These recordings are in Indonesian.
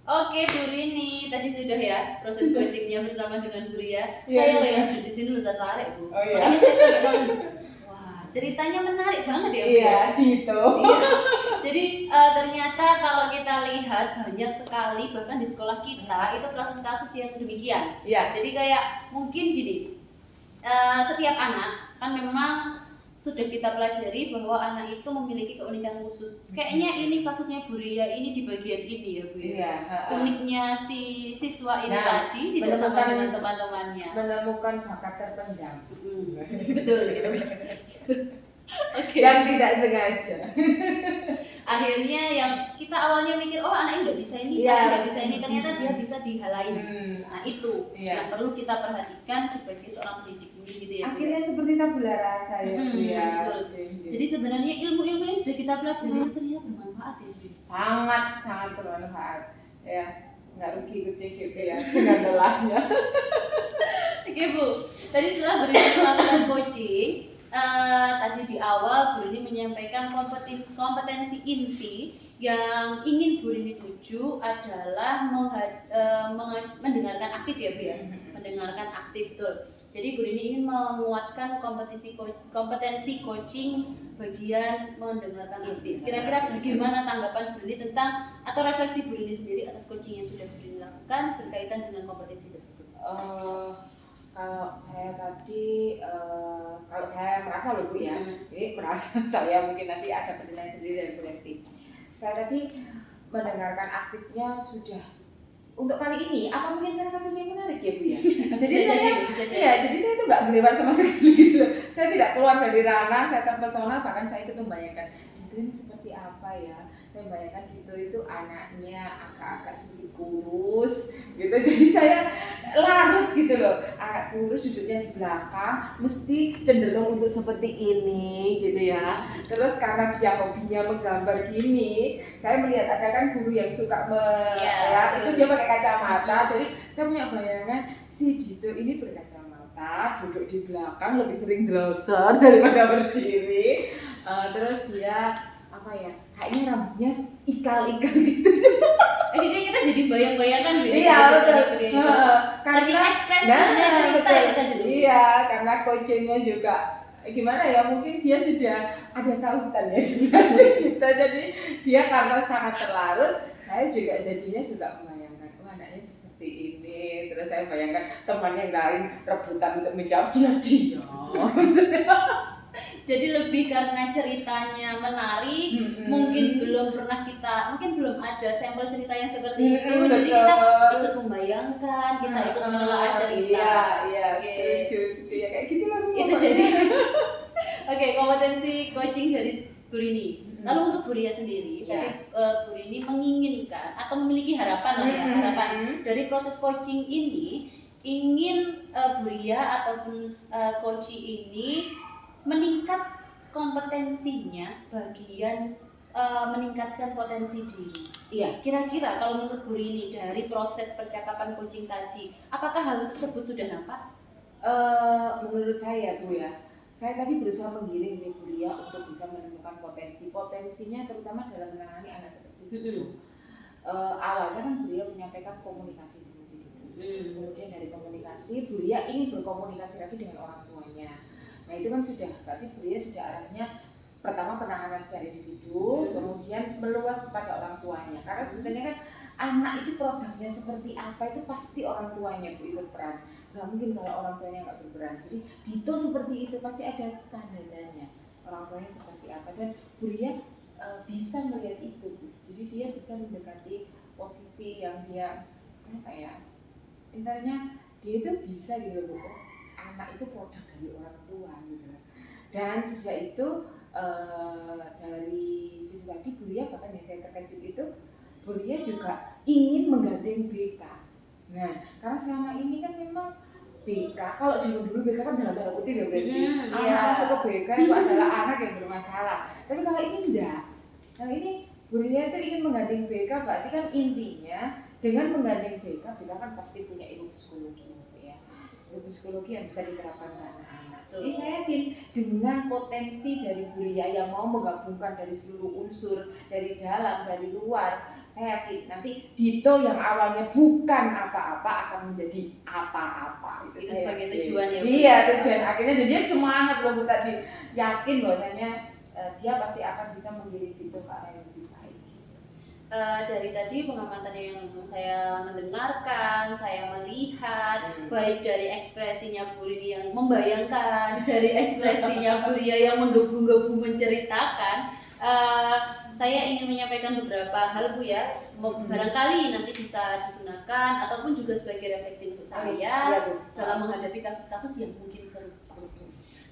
Oke, Bu Rini, tadi sudah ya proses coachingnya bersama dengan Bu Ria. Iya, Saya loh iya. yang duduk di sini udah tertarik, Bu. Oh, iya. Makanya saya sampai ngomong, wah ceritanya menarik banget ya, Bu. Iya, gitu. Iya. Jadi ternyata kalau kita lihat banyak sekali bahkan di sekolah kita itu kasus-kasus yang demikian. Iya. Jadi kayak mungkin gini, setiap anak kan memang sudah kita pelajari bahwa anak itu memiliki keunikan khusus. Kayaknya ini kasusnya Bu Ria ini di bagian ini ya, Bu. Iya. Uniknya si siswa ini Nah, tadi tidak sama dengan teman-temannya. Menemukan bakat terpendam. Betul gitu. Oke. Yang tidak sengaja. Akhirnya yang kita awalnya mikir anak ini nggak bisa ini, Iya. nggak bisa ini, ternyata dia bisa di hal lain. Nah itu Iya. yang perlu kita perhatikan sebagai seorang pendidik ini gitu ya. Bu. Akhirnya seperti tabula rasa ya, Bu ya. Betul. Jadi sebenarnya ilmu-ilmu yang sudah kita pelajari itu ternyata bermanfaat ya. Bu. Sangat bermanfaat. Ya, nggak rugi ikut CGP ya dengan lelahnya. Oke Bu, tadi setelah berikan melakukan coaching, tadi di awal Bu Rini menyampaikan kompetensi inti yang ingin Bu Rini tuju adalah mendengarkan aktif ya Bu ya, mendengarkan aktif betul. Jadi Bu Rini ingin menguatkan kompetensi coaching bagian mendengarkan aktif. Kira-kira bagaimana tanggapan Bu Rini tentang atau refleksi Bu Rini sendiri atas coaching yang sudah Bu Rini lakukan berkaitan dengan kompetensi tersebut? Kalau saya tadi, kalau saya merasa loh Bu ya, jadi merasa saya mungkin nanti ada penilaian sendiri dari Bu Lesti. Saya tadi mendengarkan aktifnya sudah untuk kali ini, apa mungkin karena kasusnya menarik ya Bu ya? Jadi jadi saya itu nggak gelewar sama sekali gitu loh. Saya tidak keluar dari ranah, saya terpesona, bahkan saya ikut membayangkan Dito ini seperti apa ya? Saya bayangkan Dito itu anaknya agak-agak sedikit kurus gitu, jadi saya larut gitu loh. Anak kurus duduknya di belakang, mesti cenderung untuk seperti ini gitu ya. Terus karena dia hobinya menggambar gini, saya melihat ada kan guru yang suka itu dia pakai kacamata. Jadi saya punya bayangan si Dito ini berkacamata, duduk di belakang, lebih sering delosor daripada berdiri. Terus dia apa ya? Kayaknya rambutnya ikal-ikal gitu. Akhirnya kita jadi bayang-bayangkan gitu. Iya betul. Karena ekspresinya cerita ya kita jadi. Iya, karena coachingnya juga gimana ya, mungkin dia sudah ada tautan ya dengan cerita, jadi dia karena sangat terlarut, saya juga jadinya juga membayangkan anaknya seperti ini. Terus saya bayangkan teman yang lain rebutan untuk menjawab dia. Jadi lebih karena ceritanya menarik, mungkin belum ada sampel cerita yang seperti itu. Jadi kita ikut membayangkan, kita ikut menelaah cerita. Iya, setuju ya, kayak gitu lah. Itu jadi Oke, kompetensi coaching dari Bu Rini. Lalu untuk Bu Ria sendiri, tadi Bu Rini menginginkan atau memiliki harapan harapan dari proses coaching ini, ingin Bu Ria ataupun coaching ini meningkat kompetensinya bagian meningkatkan potensi diri. Iya. Kira-kira kalau menurut Bu Rini dari proses percakapan coaching tadi, apakah hal tersebut sudah nampak? Menurut saya Bu ya, saya tadi berusaha menggiring si Bu Ria untuk bisa menemukan potensinya, terutama dalam menangani anak seperti itu. Awalnya kan Bu Ria menyampaikan komunikasi sama si Dito. Kemudian dari komunikasi, Bu Ria ingin berkomunikasi lagi dengan orang tuanya. Nah itu kan sudah, berarti Bu Ria sudah arahnya pertama penanganan secara individu, kemudian meluas kepada orang tuanya. Karena sebenarnya kan anak itu produknya seperti apa itu pasti orang tuanya Bu ikut peran. Gak mungkin kalau orang tuanya nggak berperan. Jadi Dito seperti itu pasti ada tanda-tandanya orang tuanya seperti apa, dan Bu Ria bisa melihat itu Bu. Jadi dia bisa mendekati posisi yang dia apa ya, intinya dia itu bisa gitu loh Bu. Anak itu produk dari orang tua gitu. Dan sejak itu dari situ tadi Bu Ria, bahkan yang saya terkejut itu Bu Ria juga ingin menggandeng BK. Nah, karena selama ini kan memang BK, kalau zaman dulu BK kan dalam tanda kutip ya berarti anak masuk ke BK itu adalah anak yang bermasalah. Tapi kalau ini enggak. Kalau ini Bu Ria itu ingin menggandeng BK, berarti kan intinya dengan menggandeng BK kan pasti punya ilmu psikologi ya. Ilmu psikologi yang bisa diterapkan ke anak-anak. Jadi saya yakin dengan potensi dari Bu Ria yang mau menggabungkan dari seluruh unsur, dari dalam, dari luar, saya yakin nanti Dito yang awalnya bukan apa-apa akan menjadi apa-apa. Itu sebagai tujuan ya Bu? Iya, tujuan akhirnya, dan dia semangat loh Bu tadi, yakin bahwasanya dia pasti akan bisa menggiring Dito ke arah yang lebih baik. Dari tadi pengamatan yang saya mendengarkan, saya melihat, baik dari ekspresinya Bu Rini yang membayangkan, dari ekspresinya Bu Ria yang menggebu-gebu menceritakan, saya ingin menyampaikan beberapa hal Bu ya, barangkali nanti bisa digunakan ataupun juga sebagai refleksi untuk saya dalam menghadapi kasus-kasus yang mungkin serupa.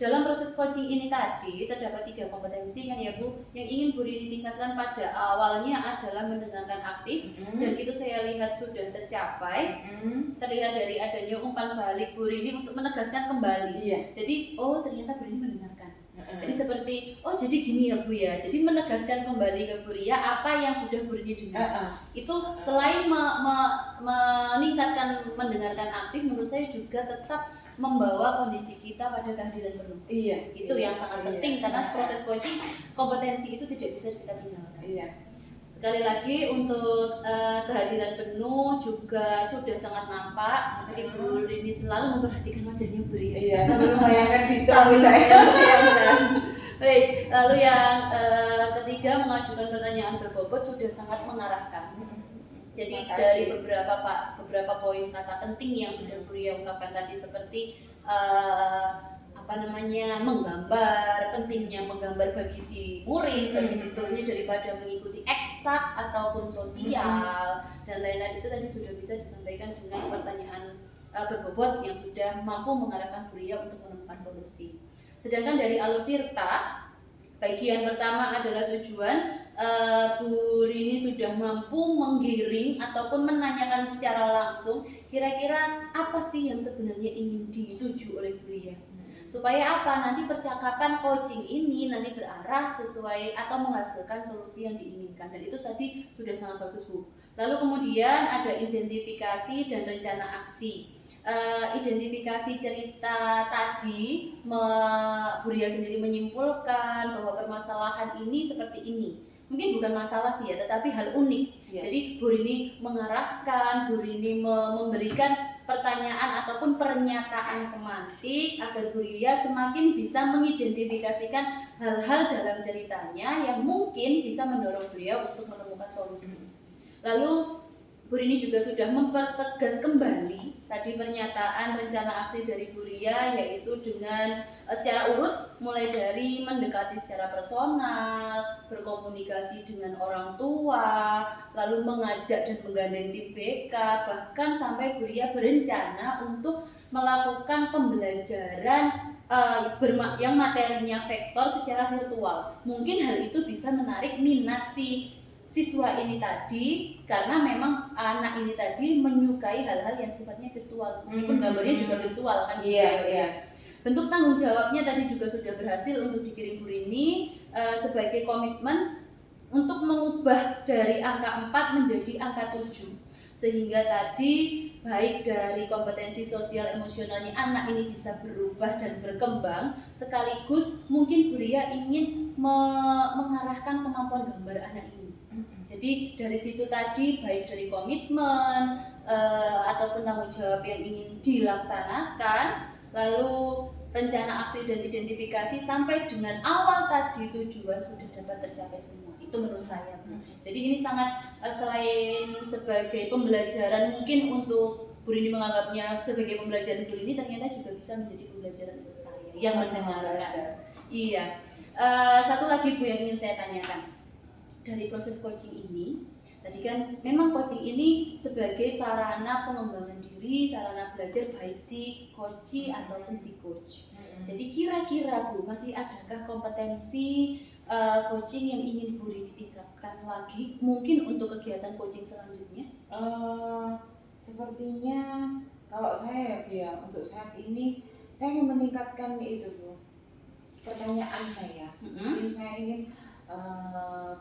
Dalam proses coaching ini tadi terdapat 3 kompetensi kan ya Bu, yang ingin Bu Rini tingkatkan. Pada awalnya adalah mendengarkan aktif, dan itu saya lihat sudah tercapai. Terlihat dari adanya umpan balik Bu Rini untuk menegaskan kembali. Jadi ternyata Bu Rini mendengarkan. Jadi seperti jadi gini ya Bu ya. Jadi menegaskan kembali ke Bu Ria apa yang sudah Bu Rini dengar. Itu selain meningkatkan mendengarkan aktif, menurut saya juga tetap membawa kondisi kita pada kehadiran penuh. Itu yang sangat penting, karena proses coaching kompetensi itu tidak bisa kita tinggalkan. Sekali lagi untuk kehadiran penuh juga sudah sangat nampak. Jadi Bu Rini selalu memperhatikan wajahnya Bu Ria. Sambil membayangkan Dito Baik, lalu yang ketiga, mengajukan pertanyaan berbobot sudah sangat mengarahkan. Jadi dari beberapa poin kata penting yang sudah Bu Ria ungkapkan tadi, seperti menggambar, pentingnya menggambar bagi si murid, bagi Dito ini, daripada mengikuti eksak ataupun sosial dan lain-lain, itu tadi sudah bisa disampaikan dengan pertanyaan berbobot yang sudah mampu mengarahkan Bu Ria untuk menemukan solusi. Sedangkan dari Alur Tirta, bagian pertama adalah tujuan. Bu Rini sudah mampu menggiring ataupun menanyakan secara langsung kira-kira apa sih yang sebenarnya ingin dituju oleh Bu Ria, supaya apa nanti percakapan coaching ini nanti berarah sesuai atau menghasilkan solusi yang diinginkan. Dan itu tadi sudah sangat bagus Bu. Lalu kemudian ada identifikasi dan rencana aksi. Identifikasi cerita tadi, Bu Ria sendiri menyimpulkan bahwa permasalahan ini seperti ini. Mungkin bukan masalah sih ya, tetapi hal unik. Jadi Bu Rini mengarahkan, Bu Rini memberikan pertanyaan ataupun pernyataan pemantik agar Bu Ria semakin bisa mengidentifikasikan hal-hal dalam ceritanya yang mungkin bisa mendorong Bu Ria untuk menemukan solusi. Lalu Bu Rini juga sudah mempertegas kembali tadi pernyataan rencana aksi dari Bu Ria, yaitu dengan secara urut, mulai dari mendekati secara personal, berkomunikasi dengan orang tua, lalu mengajak dan menggandeng tim BK, bahkan sampai Bu Ria berencana untuk melakukan pembelajaran yang materinya vektor secara virtual. Mungkin hal itu bisa menarik minat si siswa ini tadi, karena memang anak ini tadi menyukai hal-hal yang sifatnya virtual, meskipun gambarnya juga virtual kan. Bentuk tanggung jawabnya tadi juga sudah berhasil untuk dikirim Bu Rini sebagai komitmen untuk mengubah dari angka 4 menjadi angka 7, sehingga tadi baik dari kompetensi sosial emosionalnya anak ini bisa berubah dan berkembang, sekaligus mungkin Bu Ria ingin mengarahkan kemampuan gambar anak ini. Jadi dari situ tadi, baik dari komitmen ataupun tanggung jawab yang ingin dilaksanakan, lalu rencana aksi dan identifikasi, sampai dengan awal tadi tujuan sudah dapat tercapai semua. Itu menurut saya. Jadi ini sangat selain sebagai pembelajaran, mungkin untuk Bu Rini menganggapnya sebagai pembelajaran Bu Rini, ternyata juga bisa menjadi pembelajaran untuk saya yang mendengarkan. Iya. Satu lagi Bu yang ingin saya tanyakan. Dari proses coaching ini, tadi kan memang coaching ini sebagai sarana pengembangan diri, sarana belajar baik si coach ataupun si coach. Jadi kira-kira Bu, masih adakah kompetensi coaching yang ingin Bu Rini tingkatkan lagi, mungkin untuk kegiatan coaching selanjutnya? Sepertinya kalau saya ya, untuk saat ini saya ingin meningkatkan itu Bu, pertanyaan saya. Mungkin saya ingin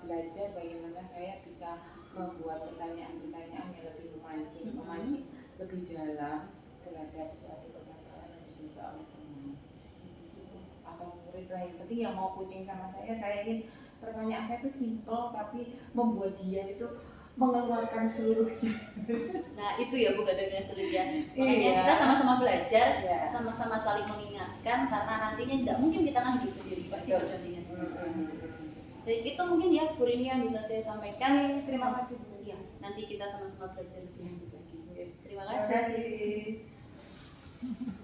belajar bagaimana saya bisa membuat pertanyaan-pertanyaan yang lebih memancing lebih dalam terhadap suatu permasalahan yang diduga oleh teman. Itu siswa atau murid lah, yang penting yang mau coaching sama saya ingin pertanyaan saya itu simple tapi membuat dia itu mengeluarkan seluruhnya. Nah itu ya Bu kadang yang sulit ya. Makanya Iya. kita sama-sama belajar, Iya. sama-sama saling mengingatkan karena nantinya nggak mungkin kita akan hidup sendiri, pasti Betul. berdampingan. Jadi itu mungkin ya Bu Rini yang bisa saya sampaikan. Terima kasih Bu Desi. Ya, nanti kita sama-sama belajar lebih lanjut lagi. Oke. Terima Terima kasih. kasih.